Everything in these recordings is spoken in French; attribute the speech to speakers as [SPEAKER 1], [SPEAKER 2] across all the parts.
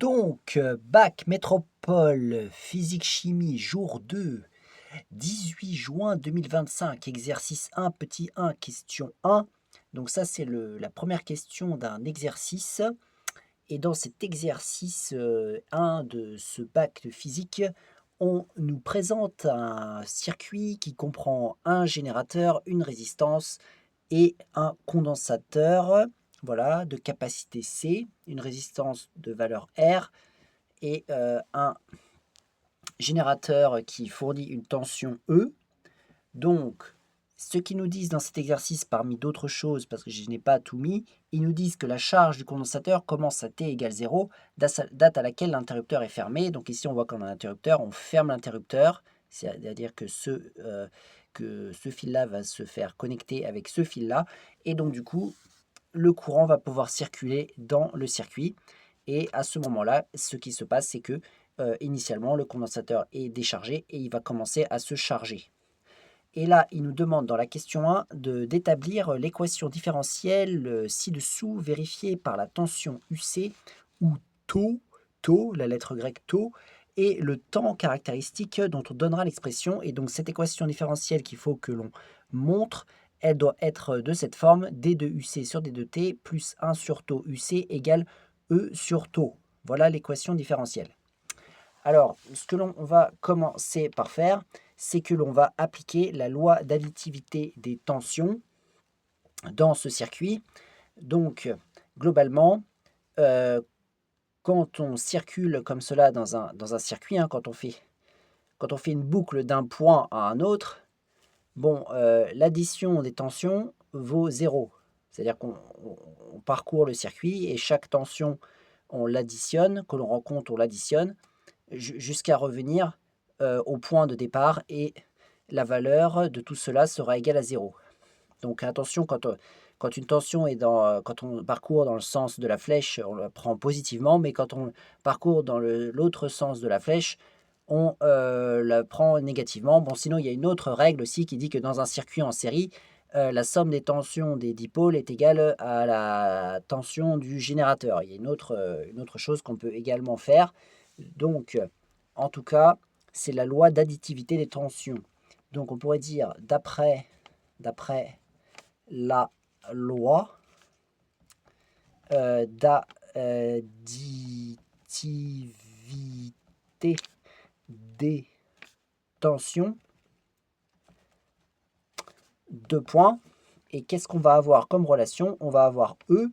[SPEAKER 1] Bac Métropole Physique-Chimie, jour 2, 18 juin 2025, exercice 1, petit 1, question 1. Donc ça, c'est la première question d'un exercice. Et dans cet exercice 1 de ce bac de physique, on nous présente un circuit qui comprend un générateur, une résistance et un condensateur, voilà, de capacité C, une résistance de valeur R et un générateur qui fournit une tension E. Donc, ce qu'ils nous disent dans cet exercice, parmi d'autres choses, parce que je n'ai pas tout mis, ils nous disent que la charge du condensateur commence à T égale 0, date à laquelle l'interrupteur est fermé. Donc ici, on voit qu'on a un interrupteur, on ferme l'interrupteur, c'est-à-dire que ce fil-là va se faire connecter avec ce fil-là. Et donc du coup, le courant va pouvoir circuler dans le circuit. Et à ce moment-là, ce qui se passe, c'est que initialement, le condensateur est déchargé et il va commencer à se charger. Et là, il nous demande dans la question 1 d'établir l'équation différentielle ci-dessous vérifiée par la tension UC où tau, la lettre grecque tau, est le temps caractéristique dont on donnera l'expression. Et donc cette équation différentielle qu'il faut que l'on montre, elle doit être de cette forme, d de UC sur d de T plus 1 sur tau UC égale E sur tau. Voilà l'équation différentielle. Alors, ce que l'on va commencer par faire, c'est que l'on va appliquer la loi d'additivité des tensions dans ce circuit. Donc, globalement, quand on circule comme cela dans un circuit, quand on fait une boucle d'un point à un autre, bon, l'addition des tensions vaut 0. C'est-à-dire qu'on parcourt le circuit et chaque tension, on l'additionne, que l'on rencontre, on l'additionne, jusqu'à revenir au point de départ et la valeur de tout cela sera égale à 0. Donc attention, quand une tension est quand on parcourt dans le sens de la flèche, on la prend positivement, mais quand on parcourt dans l'autre sens de la flèche, on la prend négativement. Bon, sinon, il y a une autre règle aussi qui dit que dans un circuit en série, la somme des tensions des dipôles est égale à la tension du générateur. Il y a une autre chose qu'on peut également faire. Donc, en tout cas, c'est la loi d'additivité des tensions. Donc, on pourrait dire, d'après la loi d'additivité des tensions, 2 points. Et qu'est-ce qu'on va avoir comme relation? On va avoir E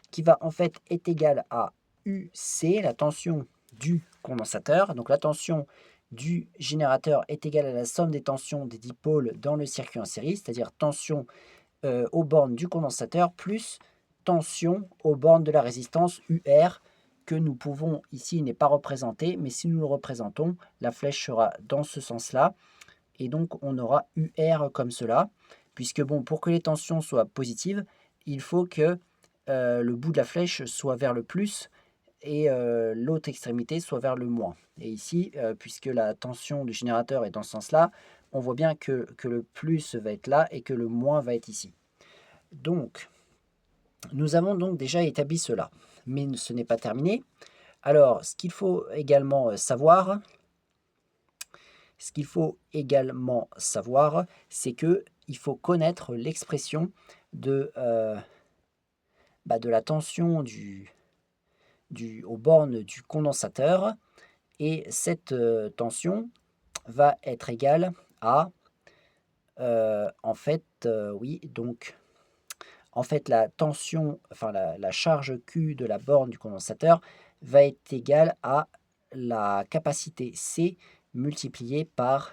[SPEAKER 1] qui va en fait être égal à UC, la tension du condensateur. Donc la tension du générateur est égale à la somme des tensions des dipôles dans le circuit en série, c'est-à-dire tension aux bornes du condensateur plus tension aux bornes de la résistance UR, que nous pouvons, ici n'est pas représenté, mais si nous le représentons, la flèche sera dans ce sens-là. Et donc on aura UR comme cela, puisque bon, pour que les tensions soient positives, il faut que le bout de la flèche soit vers le plus et l'autre extrémité soit vers le moins. Et ici, puisque la tension du générateur est dans ce sens-là, on voit bien que le plus va être là et que le moins va être ici. Donc, nous avons donc déjà établi cela. Mais ce n'est pas terminé. Alors, ce qu'il faut également savoir, c'est qu'il faut connaître l'expression de la tension aux bornes du condensateur. Et cette tension va être égale à, la tension, enfin la charge Q de la borne du condensateur va être égale à la capacité C multipliée par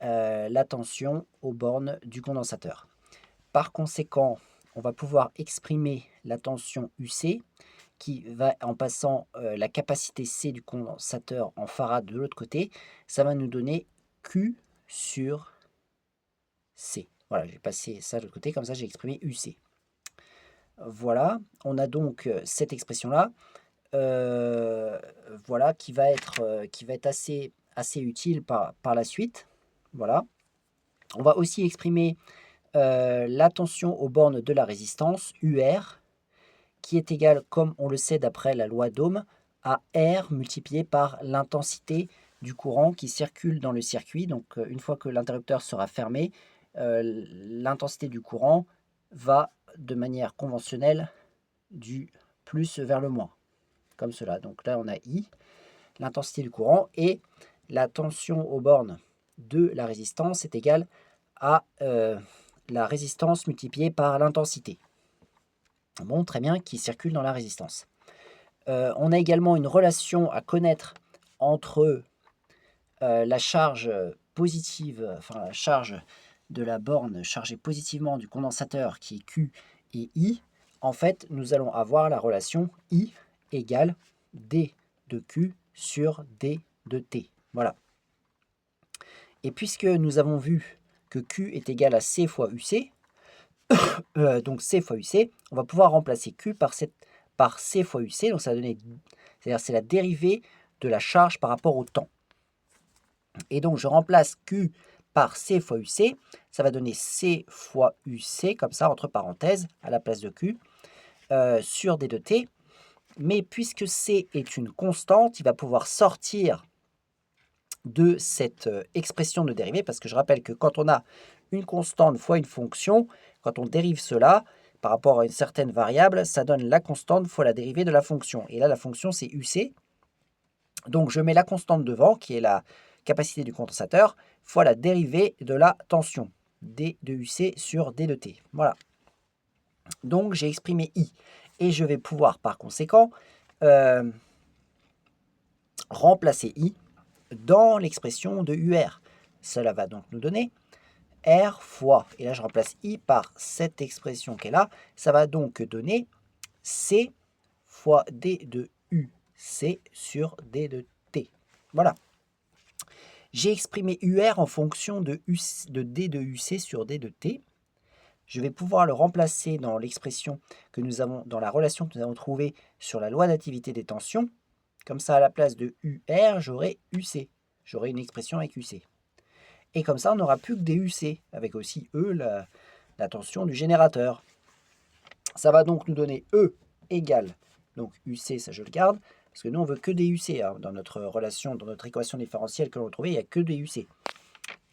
[SPEAKER 1] la tension aux bornes du condensateur. Par conséquent, on va pouvoir exprimer la tension UC qui va, en passant la capacité C du condensateur en farad de l'autre côté, ça va nous donner Q sur C. Voilà, j'ai passé ça de l'autre côté, comme ça j'ai exprimé UC. Voilà, on a donc cette expression-là, voilà, qui va être assez utile par la suite. Voilà. On va aussi exprimer la tension aux bornes de la résistance, UR, qui est égale, comme on le sait d'après la loi d'Ohm, à R multiplié par l'intensité du courant qui circule dans le circuit. Donc, une fois que l'interrupteur sera fermé, l'intensité du courant va de manière conventionnelle du plus vers le moins, comme cela. Donc là, on a I, l'intensité du courant, et la tension aux bornes de la résistance est égale à la résistance multipliée par l'intensité. Bon, très bien, qui circule dans la résistance. On a également une relation à connaître entre la charge positive, enfin la charge de la borne chargée positivement du condensateur qui est Q et I. En fait, nous allons avoir la relation I égale D de Q sur D de T. Voilà. Et puisque nous avons vu que Q est égal à C fois UC, donc C fois UC, on va pouvoir remplacer Q par C fois UC, donc ça va donner, c'est-à-dire c'est la dérivée de la charge par rapport au temps. Et donc je remplace Q par C fois UC, ça va donner C fois UC, comme ça, entre parenthèses, à la place de Q, sur D de T. Mais puisque C est une constante, il va pouvoir sortir de cette expression de dérivée, parce que je rappelle que quand on a une constante fois une fonction, quand on dérive cela par rapport à une certaine variable, ça donne la constante fois la dérivée de la fonction. Et là, la fonction, c'est UC. Donc, je mets la constante devant, qui est la capacité du condensateur, fois la dérivée de la tension, D de UC sur D de T. Voilà. Donc, j'ai exprimé I. Et je vais pouvoir, par conséquent, remplacer I dans l'expression de UR. Cela va donc nous donner R fois, et là je remplace I par cette expression qui est là, ça va donc donner C fois D de UC sur D de T. Voilà. J'ai exprimé UR en fonction de D de UC sur D de T. Je vais pouvoir le remplacer dans l'expression que nous avons, dans la relation que nous avons trouvée sur la loi d'activité des tensions. Comme ça, à la place de UR, j'aurai UC. J'aurai une expression avec UC. Et comme ça, on n'aura plus que des UC, avec aussi E, la tension du générateur. Ça va donc nous donner E égale, donc UC, ça je le garde, parce que nous on veut que des UC, hein, dans notre relation, dans notre équation différentielle que l'on a trouvée, il n'y a que des UC.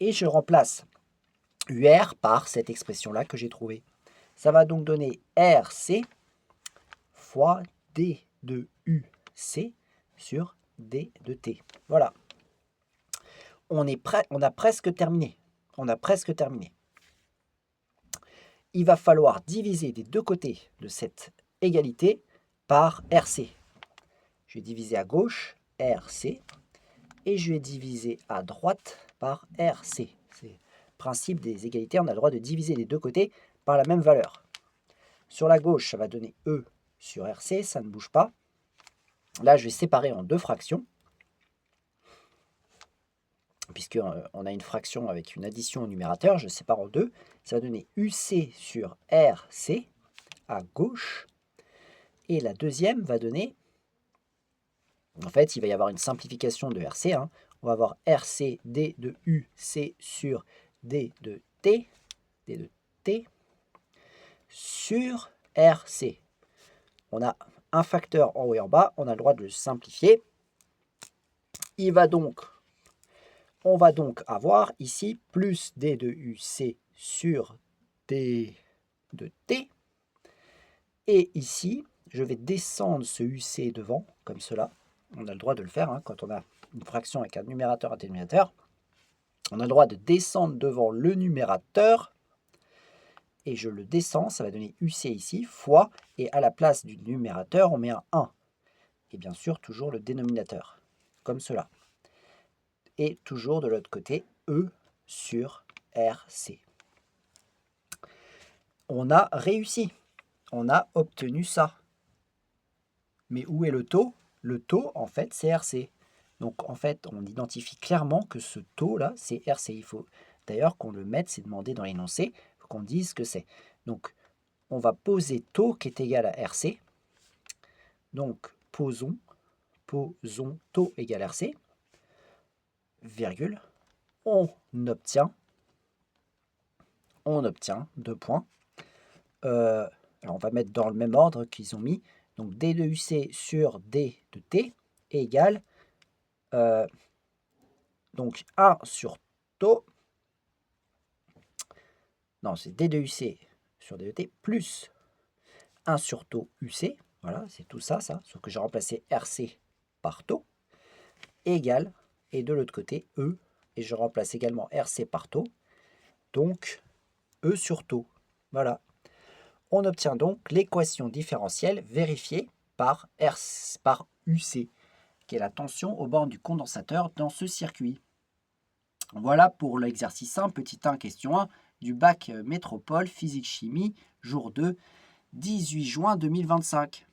[SPEAKER 1] Et je remplace UR par cette expression-là que j'ai trouvée. Ça va donc donner RC fois D de UC sur D de T. Voilà. On a presque terminé. On a presque terminé. Il va falloir diviser des deux côtés de cette égalité par RC. Je vais diviser à gauche RC et je vais diviser à droite par RC. C'est le principe des égalités, on a le droit de diviser les deux côtés par la même valeur. Sur la gauche, ça va donner E sur RC, ça ne bouge pas. Là, je vais séparer en deux fractions, puisqu'on a une fraction avec une addition au numérateur, je sépare en deux. Ça va donner UC sur RC à gauche. Et la deuxième va donner, en fait, il va y avoir une simplification de RC. Hein. On va avoir RC D de UC sur D de T sur RC. On a un facteur en haut et en bas, on a le droit de le simplifier. On va donc avoir ici plus D de UC sur D de T. Et ici, je vais descendre ce UC devant, comme cela. On a le droit de le faire hein, quand on a une fraction avec un numérateur et un dénominateur. On a le droit de descendre devant le numérateur. Et je le descends, ça va donner UC ici, fois, et à la place du numérateur, on met un 1. Et bien sûr, toujours le dénominateur, comme cela. Et toujours de l'autre côté, E sur RC. On a réussi. On a obtenu ça. Mais où est le taux? Le taux, en fait, c'est RC. Donc, en fait, on identifie clairement que ce taux-là, c'est RC. Il faut d'ailleurs qu'on le mette, c'est demandé dans l'énoncé, il faut qu'on dise ce que c'est. Donc, on va poser taux qui est égal à RC. Donc, posons taux égale RC, virgule. On obtient 2 points. Alors, on va mettre dans le même ordre qu'ils ont mis. Donc, D de UC sur D de T. égale donc 1 sur taux, non c'est D de UC sur D de T plus 1 sur taux UC, voilà, c'est tout ça, sauf que j'ai remplacé RC par taux, égale, et de l'autre côté, E, et je remplace également RC par taux, donc E sur taux. Voilà. On obtient donc l'équation différentielle vérifiée par UC, qui est la tension aux bornes du condensateur dans ce circuit. Voilà pour l'exercice 1, petit 1, question 1, du bac métropole physique-chimie, jour 2, 18 juin 2025.